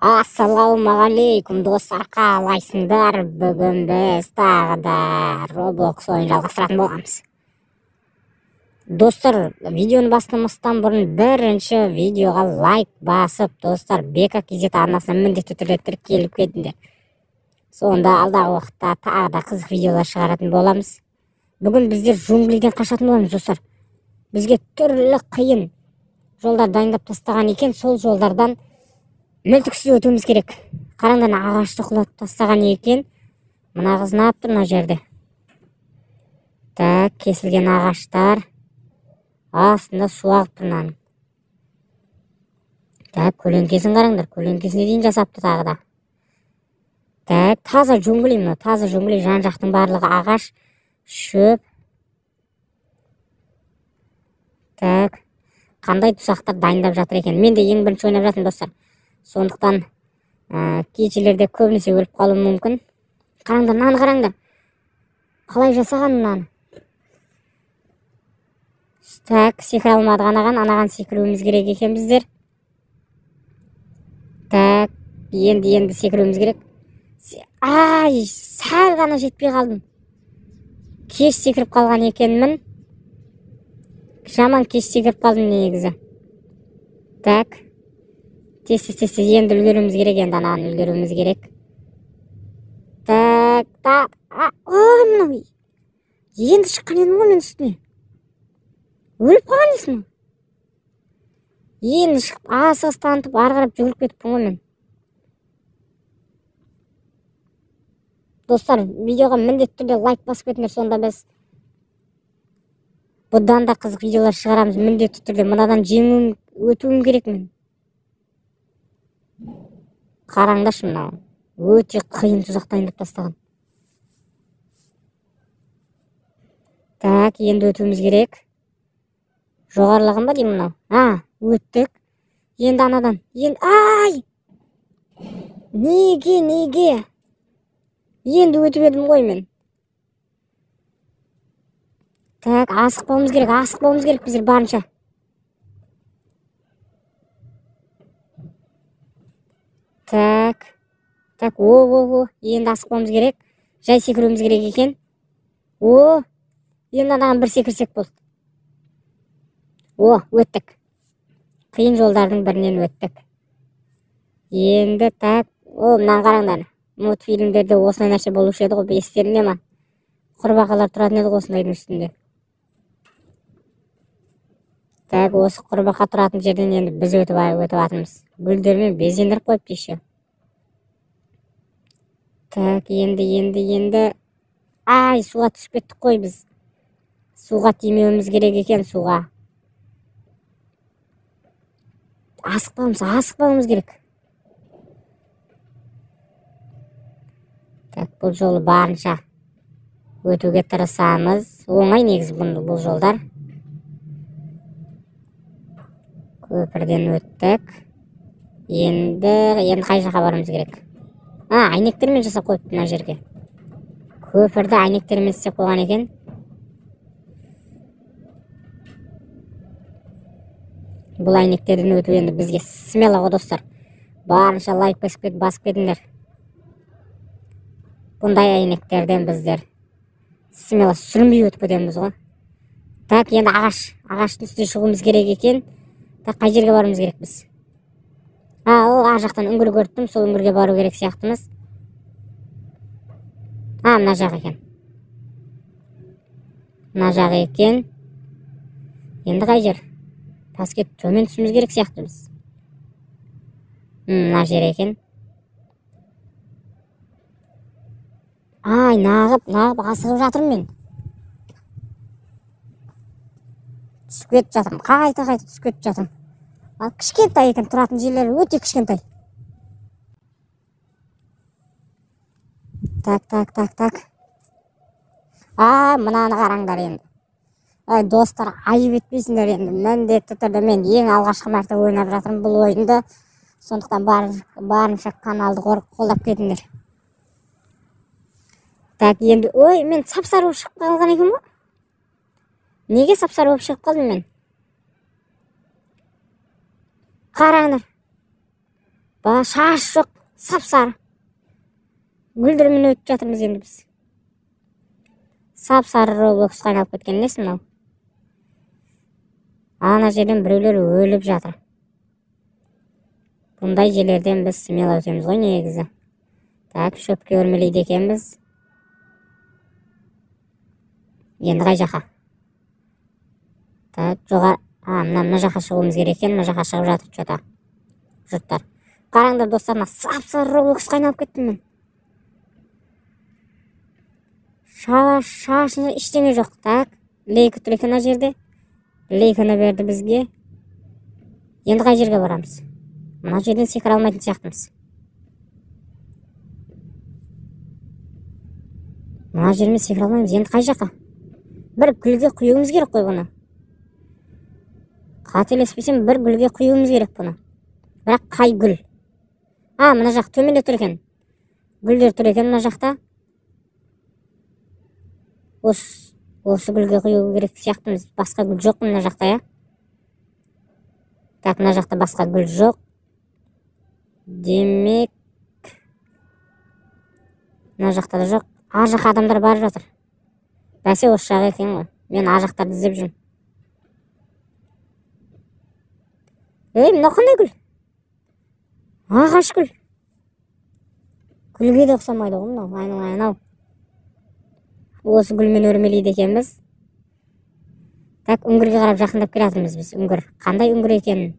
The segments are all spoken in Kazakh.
Ассалаумағалейкум достар, қалайсыңдар? Бүгін біз тағы да Roblox ойын жалғастыратын боламыз. Достар, видеоны бастамастан бұрын бірінші видеоға лайк басып, достар, BKKZ арнасына міндетті түрде тіркеліп кетіңдер. Сонда алдағы уақытта тағы да қызық видеолар шығаратын боламыз. Бүгін біздер джунглиден қашатын боламыз, достар. Бізге түрлі қиын жолдар дайындап тастаған екен, сол жолдардан мүлтіксіз өтуіміз керек. Қараңдар, ағашты құлатып тастаған екен. Мына қыз не yapты мына жерде? Так, кесілген ағаштар. Астында су ағып тұр мынаның. Так, көлеңкесін қараңдар, көлеңкесіне дейін жасапты тағы да. Так, таза джунгли мына, таза джунгли, жан жақтың барлығы ағаш, шөп. Так, қандай тұсақтар дайындап жатыр екен. Мен де ең бірінші ойнап жатырмын, достар. Сондықтан кейжелерде көбінесе өліп қалуым мүмкін. Қараңдар, мынаны қараңдар. Қалай жасаған мынаны? Так, секіре алмадық анаған секіруіміз керек екен біздер. Так, енді секіруіміз керек. Ай, сәл ғана жетпей қалдым. Кеш секіріп қалған екенмін. Жаман кеш секіріп қалдым негізі. Так. Тез енді үлгеруіміз керек, енді ананы үлгеруіміз керек. Так, мынау. Енді шыққан едім ғой мен үстіне. Өліп қалған дейсің. Енді шығып, асығыс танытып, ары қарап жүгіріп кетіппін ғой мен. Достар, видеоға міндетті түрде лайк басып кетіңдер, сонда біз бұдан да қызық видеолар шығарамыз. Міндетті түрде мынадан өтуім керек мен. Қараңдаршы мынау. Өте қиын тұзақ дайындап тастаған. Так, енді өтуіміз керек. Жоғарылаған ба деймін мынау? Өттік. Енді анадан. Ай! Неге? Енді өтіп едім ғой мен. Так, асықпауымыз керек біздер барынша. Так, енді асықпауымыз керек. Жай секіруіміз керек екен. Енді анаған бір секірсек болды. Өттік. Қиын жолдардың бірінен өттік. Енді так, мынаны қараңдар. Мультфильмдерде осындай нәрсе болушы еді ғой, естеріңде ме? Құрбақалар тұратын еді осындайдың үстінде. Так, осы құрбақа тұратын жерден енді біз өтіп атымыз. Гүлдермен безендіріп қойып дейші. Так, енді. Ай, суға түсіп кеттік қой біз. Суға тимеуіміз керек екен, суға. Асықпауымыз керек. Так, бұл жолы барынша өтуге тырысамыз. Оңай негізі бұл жолдар. Көпірден өттік. Енді қай жаққа барымыз керек? Әйнектермен жасап қойыпты мына жерге. Көпірді әйнектермен істеп қойған екен. Бұл әйнектерден өту енді бізге смело ғой, достар. Барынша лайк басып кетіңдер. Бұндай әйнектерден біздер смело сүрінбей өтіп кетеміз ғой. Так, енді ағаштың үстіне шығуымыз керек екен. Так, қай жерге баруымыз керек біз? Ол ар жақтан үңгір көрдім, сол үңгірге бару керек сияқтымыз. Мына жақ екен. Мына жақ екен. Енді қай жер? Таске төмен түсіміз керек сияқтымыз. Мына жер екен. Ай, нағып асығып жатырмын мен. Түсіп кетіп жатырмын. Қайта түсіп кетіп жатырмын. Ал кішкентай екен, тұратын жерлері өте кішкентай. Так. Мынаны қараңдар енді. Достар, айып етпейсіңдер енді. Міндетті түрде мен ең алғашқы мәрте ойнап жатырмын бұл ойынды. Сондықтан барынша каналды қолдап кетіңдер. Так, енді, мен сап-сары болып шығып қалған екен ба? Неге сап-сары болып шығып қалдым мен? Қараңдар. ба, шаш жоқ, сап-сары. Гүлдермен өтіп жатырмыз енді біз. Сап-сары Roblox қайнап кеткен несі мынау? Ана жерден біреулер өліп жатыр. Бұндай жерлерден біз смело өтеміз ғой негізі. Так, шөпке өрмелейді екенбіз. Енді қай жаққа? Так, жоғары. Мына жаққа шығуымыз керек екен. Мына жаққа шығып жатыр что-то. Жұрттар. Қараңдар достар, сап-сары Roblox қайнап кеттім мен. Шашында ештеңе жоқ. Так, лейкі тұр екен ана жерде. Лейкіні берді бізге. Енді қай жерге барамыз? Мына жерден секіре алмайтын сияқтымыз. Мына жермен секіре алмаймыз. Енді қай жаққа? Бір гүлге құюымыз керек қой бұны. Қателеспесем, бір гүлге құюымыз керек бұны. Бірақ қай гүл? Мына жақ төменде тұр екен. Гүлдер тұр екен мына жақта. Осы гүлге құю керек сияқтымыз. Басқа гүл жоқ мына жақта, я? Так, мына жақта басқа гүл жоқ. Демек, мына жақта да жоқ. Ар жаққа адамдар барып жатыр. Бәсе осы жақ екен ғой. Мен ар жақтарды іздеп жүрмін. Мынау қандай гүл? Ағаш гүл. Гүлге де ұқсамайды ғой мынау. Айналайын-ау. Осы гүлмен өрмелейді екенбіз. Так, үңгірге қарап жақындап келе жатырмыз біз. Үңгір. Қандай үңгір екенін?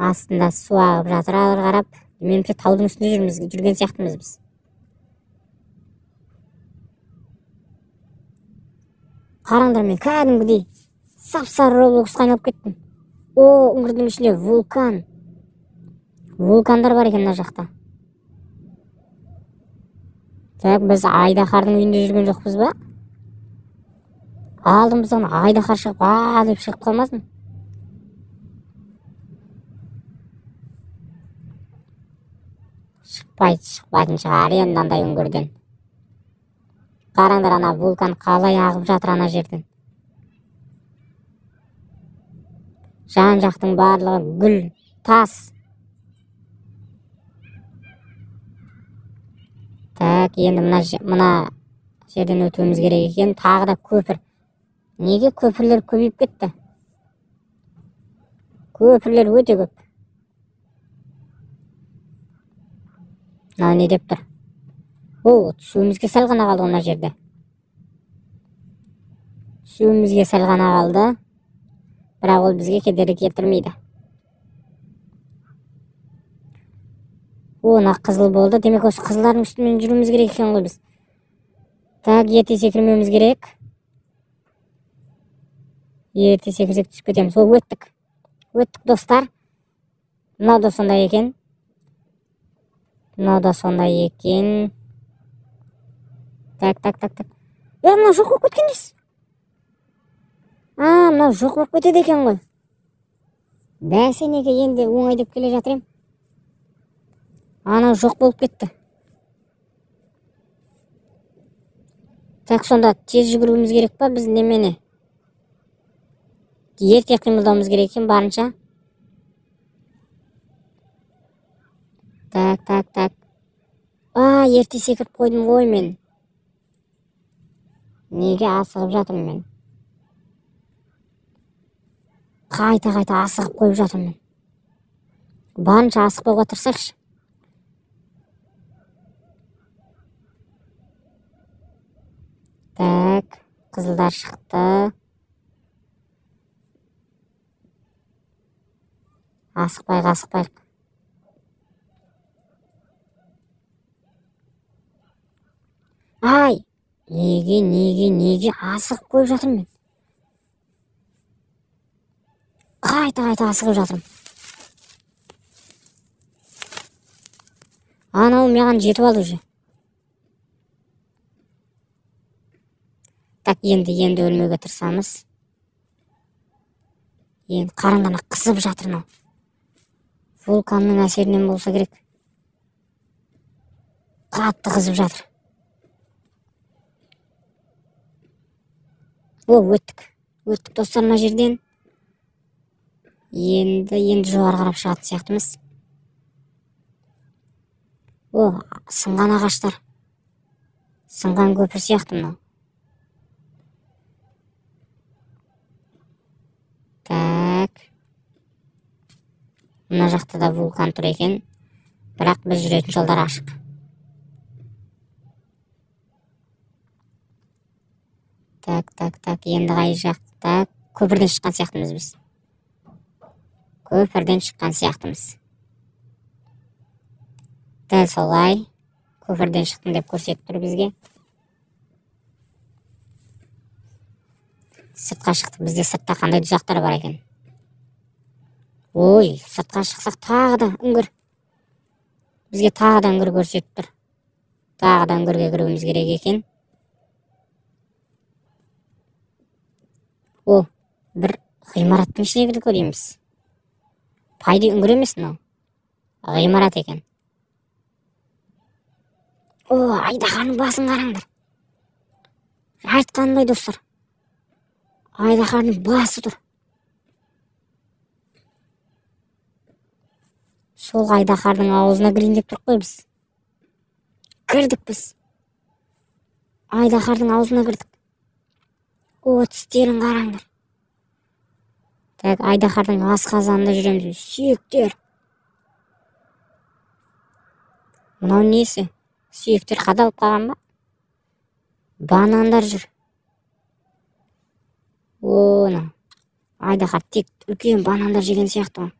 Астында су ағып жатыр, алыр қарап. Меніңше таудың үстінде жүрген сияқтымыз біз. Қараңдар, мен кәдімгідей сап-сары Roblox қайнап кеттім. Үңгірдің ішінде вулкан. Вулкандар бар екен мына жақта. Так, біз Айдаһардың үйінде жүрген жоқпыз ба? Алдымыздан Айдаһар шығып, деп шығып қалмасын. Шықпайтын шығар енді андай үңгірден. Қараңдар, ана вулкан қалай ағып жатыр ана жерден. Жан жақтың барлығы гүл, тас. Так, енді мына жерден өтуіміз керек екен. Тағы да көпір. Неге көпірлер көбейіп кетті? Көпірлер өте көп. Не деп тұр? Түсуімізге сәл ғана қалды мына жерде. Түсуімізге сәл ғана қалды. Бірақ ол бізге кедергі келтірмейді. Мына қызыл болды. Демек осы қызылдардың үстімен жүруіміз керек екен ғой біз. Так, ерте секірмеуіміз керек. Ерте секірсек түсіп кетеміз. Өттік. Өттік достар. Мынау да сондай екен. Так. Мынау жоқ болып кеткен дес. Мынау жоқ болып кетеді екен ғой. Бәсе неге енді оңай деп келе жатыр ем. Анау жоқ болып кетті. Так, сонда тез жүгіруіміз керек па біз немені? Ерте қимылдауымыз керек екен барынша. Так. Ерте секіріп қойдым ғой мен. Неге асығып жатырмын мен? Қайта асығып қойып жатырмын. Барынша асықпауға тырысайықшы. Так, қызылдар шықты. Асықпайық. Неге асығып қойып жатырмын мен? Қайта асығып жатырмын. Анау маған жетіп алды уже. Так, енді өлмеуге тырысамыз. Енді қараңғана қызып жатыр мынау. Вулканның әсерінен болса керек. Қатты қызып жатыр. Өттік достар мына жерден. Енді жоғары қарап шығатын сияқтымыз. О, сынған ағаштар. Сынған көпір сияқты мынау. Так. Мына жақта да вулкан тұр екен. Бірақ біз жүретін жолдар ашық. Так. Енді қай жақта? Көпірден шыққан сияқтымыз біз. Көпірден шыққан сияқтымыз. Дәл солай. Көпірден шықтым деп көрсетіп тұр бізге. Сыртқа шықтық. Бізде сыртта қандай тұзақтар бар екен. Ой, сыртқа шықсақ тағы да үңгір. Бізге тағы да үңгір көрсетіп тұр. Тағы да үңгірге кіруіміз керек екен. О, бір ғимараттың ішіне кірдік дейміз. Пайда үңгір емес мынау. Ғимарат екен. О, айдаһардың басын қараңдар. Айтқанымдай достар. Айдаһардың басы тұр. Сол айдаһардың аузына кірейін деп тұрық қой біз. Кірдік біз. Айдаһардың аузына кірдік. О, тістерін қараңдар. Так, айдаһардың асқазанында жүреміз. Сүйектер. Мынау несі? Сүйектер қадалып қалған ба? Банандар жүр. Оны. Айдаһар тек үлкен банандар жеген сияқты.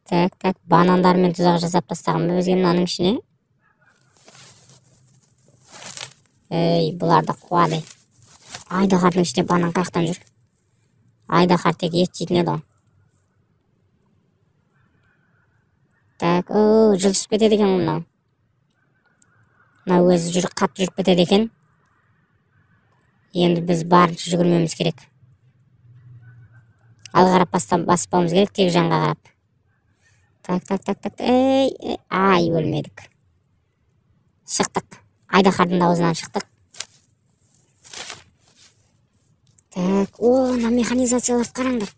Так, банандармен тұзақ жасап тастаған ба бізге мынаның ішіне? Ей, бұларды қуады. Айдаһардың ішіне банан қаяқтан жүр. Айдаһар тек ет жейтін еді. Так, жылжып кетеді екен мынау. Мынау өзі қатты жүріп кетеді екен. Енді біз барынша жүгірмеміз керек. Алға қарап баспауымыз керек, тек жанға қарап. Так. Ай, өлмедік. Шықтық. Айдаһардың аузынан шықтық. Так, мына механизацияларды қараңдар.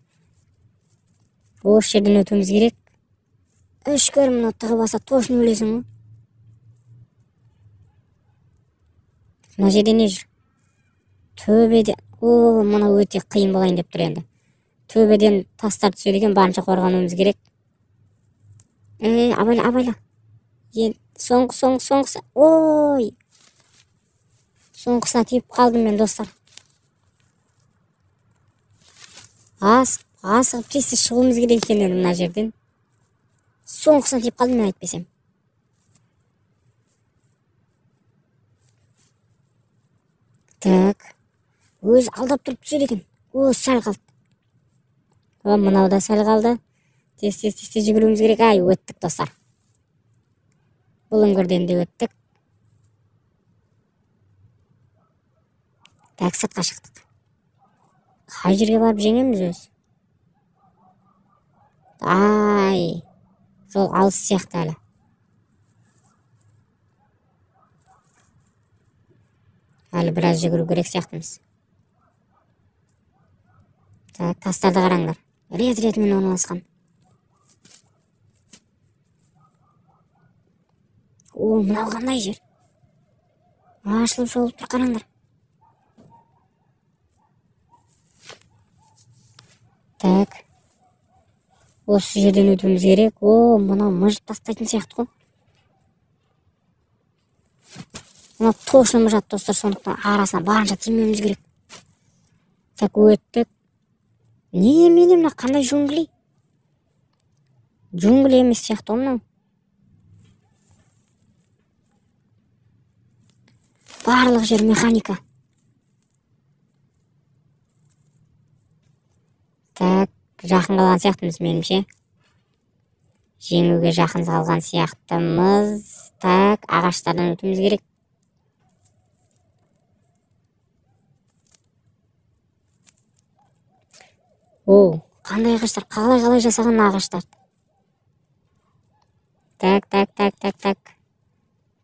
Осы жерден өтуіміз керек. Үшкөр мына тығы баса точно өлесің ғой. Мына жерде не жүр? Төбеден. Мына өте қиын болайын деп тұр енді. Төбеден тастар түседі екен, барынша қорғануымыз керек. Абайла. Соңғысы. Ой! Соңғысына тиіп қалдым мен, достар. Асығып тез шығуымыз керек екен енді мына жерден. Соңғысына тиіп қалдым мен, айтпесем. Так. Өз алдап тұрып түседі екен. Сәл қалды. Мынау да сәл қалды. Тез жүгіруіміз керек. Ай, өттік, достар. Бұл үңгірден де өттік. Так, сыртқа шықтық. Қай жерге барып жеңеміз өз? Ай, жол алыс сияқты әлі. Әлі біраз жүгіру керек сияқтымыз. Так, тастарды қараңдар. Рет-ретімен орналасқан. Мынау қандай жер? Ашылып шолып тұр, қараңдар. Так. Осы жерден өтуіміз керек. Мынау мұжып тастайтын сияқты ғой. Мынау точно мұжат, достар, сондықтан арасына барынша тимеуіміз керек. Так, өттік. Міне мына қандай джунгли? Джунгли емес сияқты мынау. Барлық жер механика. Так, жақын қалған сияқтымыз менімше. Жеңуге жақын қалған сияқтымыз. Так, ағаштардан өтуіміз керек. Қандай ағаштар? Қалай жасаған ағаштар? Так.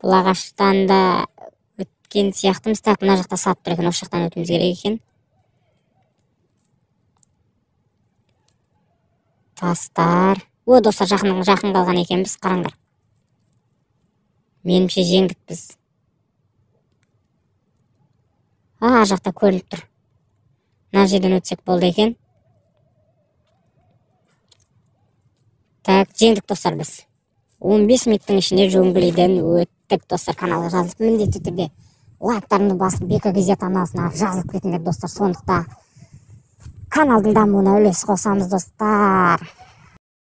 Бұл ағаштан да өткен сияқтымыз. Так, мына жақта сап тұр екен, осы жақтан өтуіміз керек екен. тастар. О, достар, жақын қалған екенбіз, қараңдар. Менімше жеңдік біз. Жақта көрініп тұр. Мына жерден өтсек болды екен. Так, жеңдік достар біз. 15 минуттың ішінде жөңгілейден өттік достар. Каналға жазылып, міндетті түрде лайктарыңды басып, Бека Кз арнасына жазылып кетіңдер достар. Сондықтан каналдың дамуына үлес қосамыз достар.